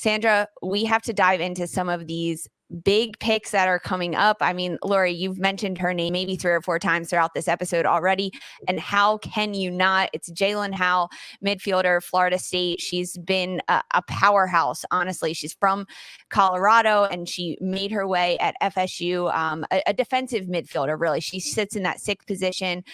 Sandra, we have to dive into some of these big picks that are coming up. I mean, Lori, you've mentioned her name maybe 3 or 4 times throughout this episode already. And how can you not? It's Jaelin Howell, midfielder, Florida State. She's been a powerhouse, honestly. She's from Colorado and she made her way at FSU, a defensive midfielder, really. She sits in that 6th position,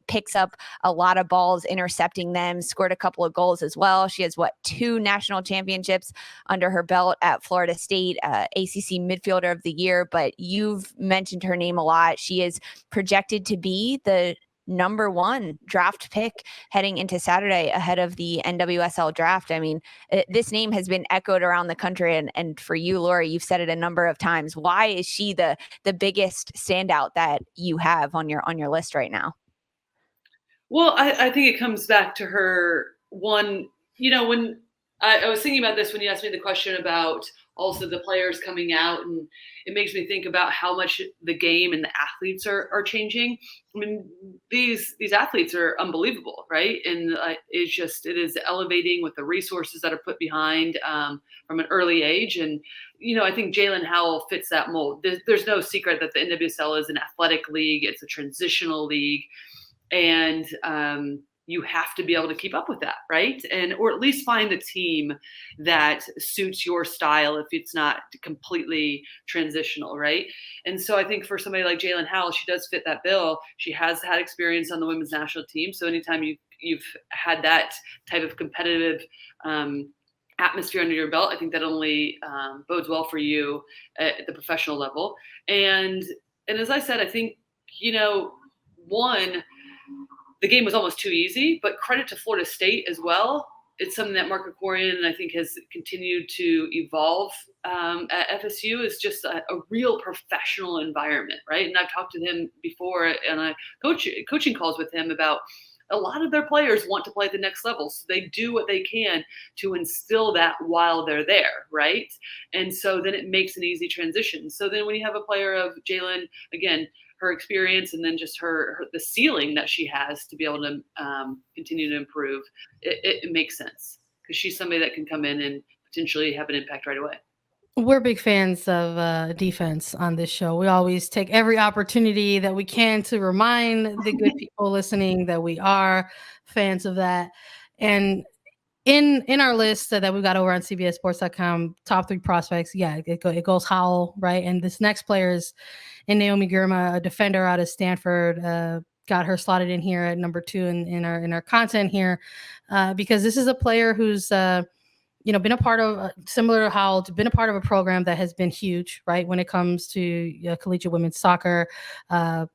picks up a lot of balls, intercepting them, scored a couple of goals as well. She has, 2 national championships under her belt at Florida State, ACC midfielder of the year, but you've mentioned her name a lot. She is projected to be the number 1 draft pick heading into Saturday ahead of the NWSL draft. I mean, this name has been echoed around the country, and for you, Lori, you've said it a number of times. Why is she the biggest standout that you have on your list right now? Well, I think it comes back to her one, when I was thinking about this when you asked me the question about also the players coming out, and it makes me think about how much the game and the athletes are changing. I mean, these athletes are unbelievable, right? And it is elevating with the resources that are put behind from an early age. And, I think Jalen Howell fits that mold. There's no secret that the NWSL is an athletic league. It's a transitional league. And you have to be able to keep up with that, right? Or at least find the team that suits your style if it's not completely transitional, right? And so I think for somebody like Jaelin Howell, she does fit that bill. She has had experience on the women's national team. So anytime you've had that type of competitive atmosphere under your belt, I think that only bodes well for you at the professional level. And as I said, I think, the game was almost too easy, but credit to Florida State as well. It's something that Mark Krikorian, I think, has continued to evolve at FSU. Is just a real professional environment, right? And I've talked to him before, and coaching calls with him about a lot of their players want to play at the next level. So they do what they can to instill that while they're there, right? And so then it makes an easy transition. So then when you have a player of Jaelin, again, her experience and then just the ceiling that she has to be able to continue to improve, it makes sense because she's somebody that can come in and potentially have an impact right away. We're big fans of defense on this show. We always take every opportunity that we can to remind the good people listening that we are fans of that. And in our list that we've got over on CBSSports.com, top 3 prospects, it goes Howell, right? And this next player is Naomi Girma, a defender out of Stanford. Got her slotted in here at number 2 in our content here because this is a player who's been a part of, similar to Howell, been a part of a program that has been huge, right? When it comes to collegiate women's soccer,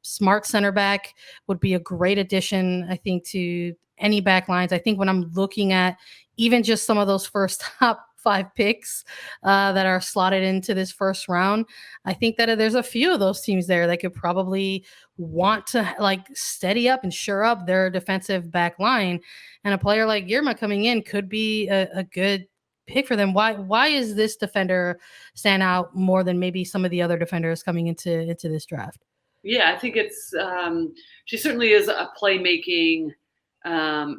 smart center back would be a great addition, I think, to any back lines. I think when I'm looking at even just some of those first top 5 picks that are slotted into this first round, I think that there's a few of those teams there that could probably want to steady up and shore up their defensive back line. And a player like Girma coming in could be a good pick for them. Why is this defender stand out more than maybe some of the other defenders coming into this draft? Yeah, I think it's she certainly is a playmaking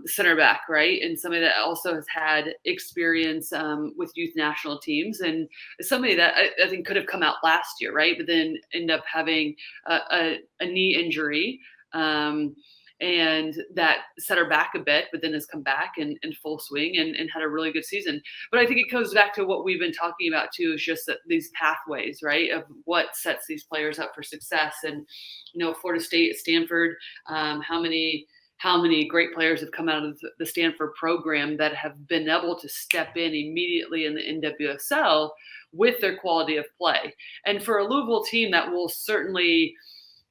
center back, right? And somebody that also has had experience with youth national teams, and somebody that I think could have come out last year, right? But then end up having a knee injury. And that set her back a bit, but then has come back in full swing and had a really good season. But I think it goes back to what we've been talking about too, is just that these pathways, right, of what sets these players up for success. And, Florida State, Stanford, how many great players have come out of the Stanford program that have been able to step in immediately in the NWSL with their quality of play. And for a Louisville team that will certainly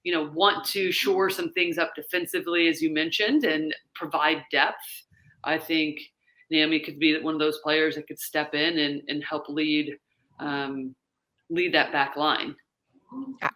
want to shore some things up defensively, as you mentioned, and provide depth, I think Naomi could be one of those players that could step in and help lead that back line.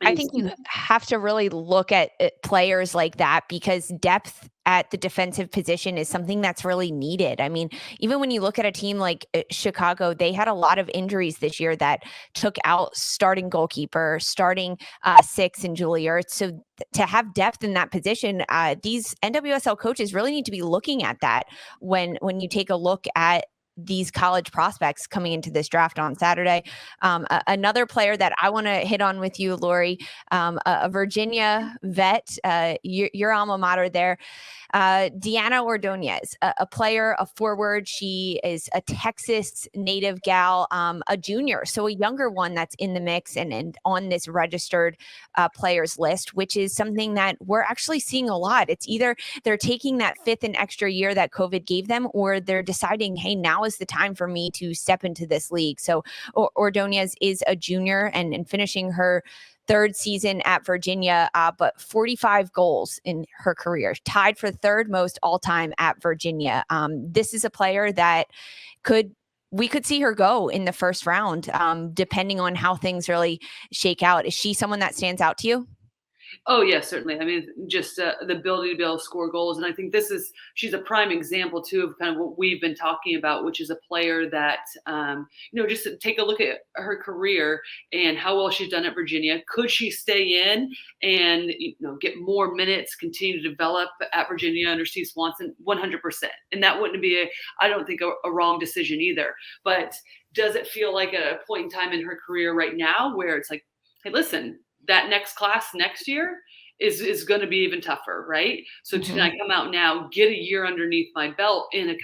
I think you have to really look at players like that because depth at the defensive position is something that's really needed. I mean, even when you look at a team like Chicago, they had a lot of injuries this year that took out starting goalkeeper, starting 6 in Julie Ertz. So to have depth in that position, these NWSL coaches really need to be looking at that when you take a look at these college prospects coming into this draft on Saturday. Another player that I want to hit on with you, Lori, a Virginia vet, your alma mater there, Deanna Ordonez, a player, a forward. She is a Texas native gal, a junior, so a younger one that's in the mix and on this registered players list, which is something that we're actually seeing a lot. It's either they're taking that fifth and extra year that COVID gave them, or they're deciding, hey, now is the time for me to step into this league. So Ordonez is a junior and finishing her third season at Virginia, but 45 goals in her career, tied for third most all-time at Virginia. This is a player that we could see her go in the first round, depending on how things really shake out. Is she someone that stands out to you? Oh, yeah, certainly. I mean, just the ability to be able to score goals. And I think she's a prime example, too, of kind of what we've been talking about, which is a player that, just to take a look at her career and how well she's done at Virginia. Could she stay in and, get more minutes, continue to develop at Virginia under Steve Swanson? 100%. And that wouldn't be, I don't think, a wrong decision either. But does it feel like a point in time in her career right now where it's like, hey, listen, that next class next year is going to be even tougher, right? So can I come out now, get a year underneath my belt in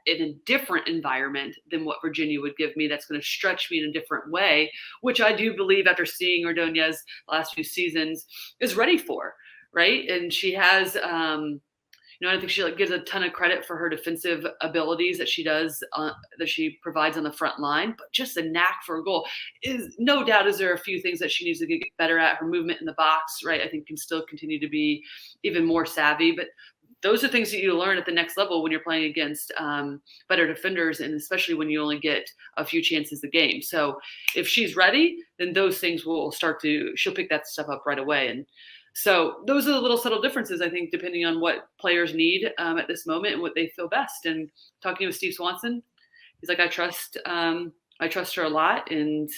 a different environment than what Virginia would give me, that's going to stretch me in a different way, which I do believe, after seeing Ordonez last few seasons, is ready for, right? And she has I think she gives a ton of credit for her defensive abilities that she does, that she provides on the front line, but just a knack for a goal is no doubt. Is there a few things that she needs to get better at? Her movement in the box, right? I think can still continue to be even more savvy, but those are things that you learn at the next level when you're playing against better defenders, and especially when you only get a few chances a game. So if she's ready, then those things she'll pick that stuff up right away. And so those are the little subtle differences, I think, depending on what players need at this moment and what they feel best. And talking with Steve Swanson, he's like, I trust her a lot, and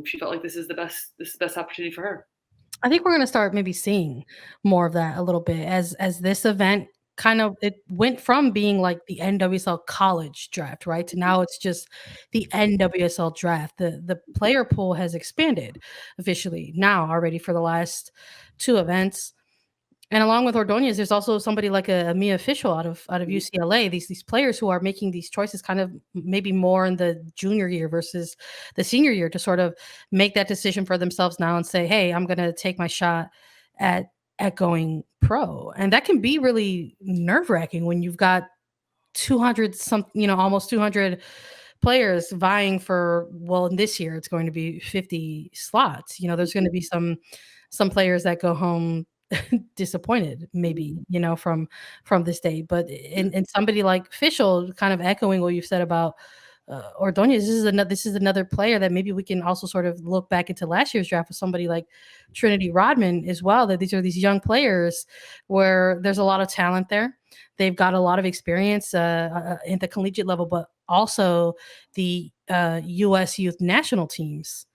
she felt like this is the best opportunity for her. I think we're going to start maybe seeing more of that a little bit as this event it went from being like the NWSL college draft, right, to now it's just the NWSL draft. The player pool has expanded officially now already for the last two events. And along with Ordonez, there's also somebody like a Mia Fishel out of UCLA. These players who are making these choices kind of maybe more in the junior year versus the senior year to sort of make that decision for themselves now and say, hey, I'm going to take my shot at going pro. And that can be really nerve-wracking when you've got 200 almost 200 players vying for, well, in this year it's going to be 50 slots. There's going to be some players that go home disappointed, maybe, from this day. But in somebody like Fishel, kind of echoing what you've said about Ordonez, this is another player that maybe we can also sort of look back into last year's draft with somebody like Trinity Rodman as well, that these are these young players where there's a lot of talent there. They've got a lot of experience at the collegiate level, but also the U.S. youth national teams.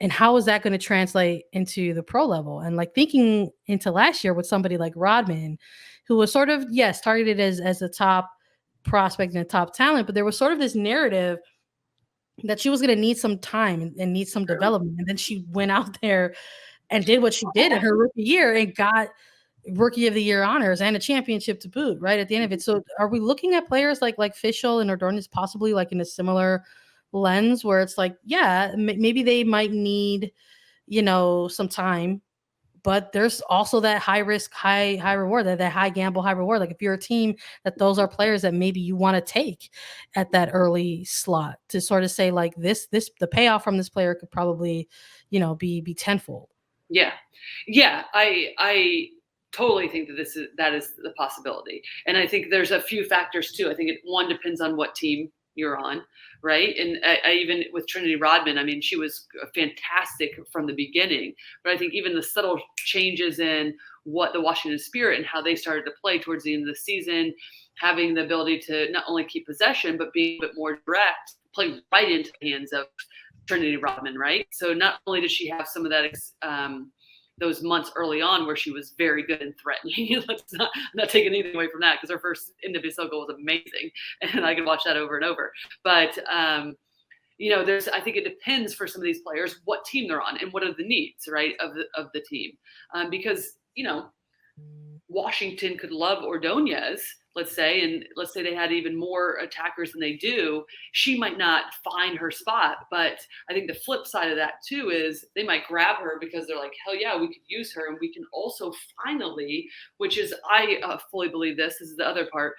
And how is that going to translate into the pro level? And like thinking into last year with somebody like Rodman, who was sort of, yes, targeted as a top prospect and a top talent, but there was sort of this narrative that she was going to need some time and need some development. And then she went out there and did what she did in her rookie year and got Rookie of the Year honors and a championship to boot, right, at the end of it. So are we looking at players like Fishel and Ordonez possibly like in a similar lens where it's like, yeah, maybe they might need, some time, but there's also that high risk, high reward, that high gamble, high reward. Like if you're a team that those are players that maybe you want to take at that early slot to sort of say like this, the payoff from this player could probably, be tenfold. Yeah. I totally think that is the possibility. And I think there's a few factors too. I think one depends on what team you're on, right? And I even with Trinity Rodman, I mean, she was fantastic from the beginning, but I think even the subtle changes in what the Washington Spirit and how they started to play towards the end of the season, having the ability to not only keep possession, but be a bit more direct, play right into the hands of Trinity Rodman, right? So not only does she have some of that those months early on where she was very good and threatening. I'm not taking anything away from that, because her first NWSL goal was amazing, and I could watch that over and over. But I think it depends for some of these players what team they're on and what are the needs, right, of the team, because Washington could love Ordonez, let's say, and let's say they had even more attackers than they do. She might not find her spot, but I think the flip side of that too is they might grab her because they're like, hell yeah, we could use her, and we can also finally, which is, I fully believe this is the other part.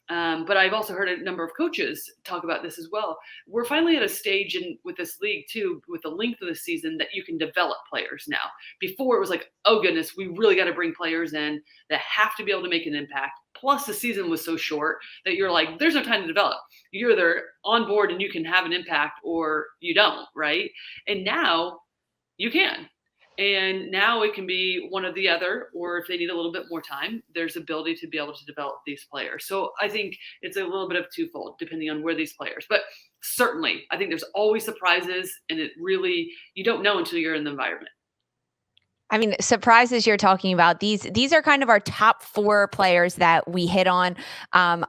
But I've also heard a number of coaches talk about this as well. We're finally at a stage with this league too, with the length of the season, that you can develop players now. Before it was like, oh goodness, we really got to bring players in that have to be able to make an impact. Plus the season was so short that you're like, there's no time to develop. You're either on board and you can have an impact, or you don't, right? And now you can. And now it can be one or the other, or if they need a little bit more time, there's ability to be able to develop these players. So I think it's a little bit of twofold, depending on where these players. But certainly, I think there's always surprises, and you don't know until you're in the environment. I mean, surprises you're talking about, these are kind of our top 4 players that we hit on.